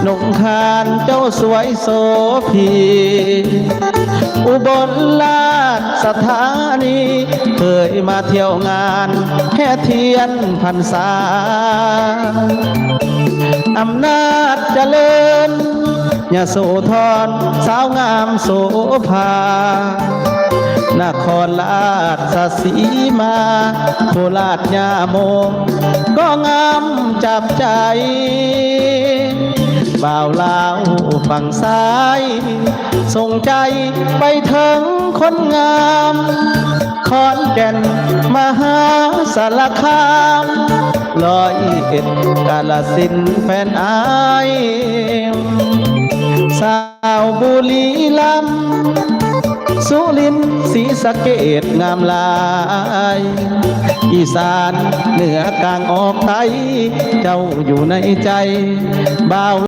ลงคานเจ้าสวยโสภีอุบลราชธานีเคยมาเที่ยวงานแห่เทียนพรรษาอำนาจเจริญยโสธรสาวงามโสภานครราชสีมาโคราชยาโมก็งามจับใจบ่าวลาวฝั่งซ้ายส่งใจไปถึงคนงามขอนแก่นมหาสารคาม101กาฬสินธุ์แฟนอายสาวบุรีรัมย์สุรินทร์ศรีสะเกษงามลายอีสานเหนือกลางออกใต้เจ้าอยู่ในใจบ่าว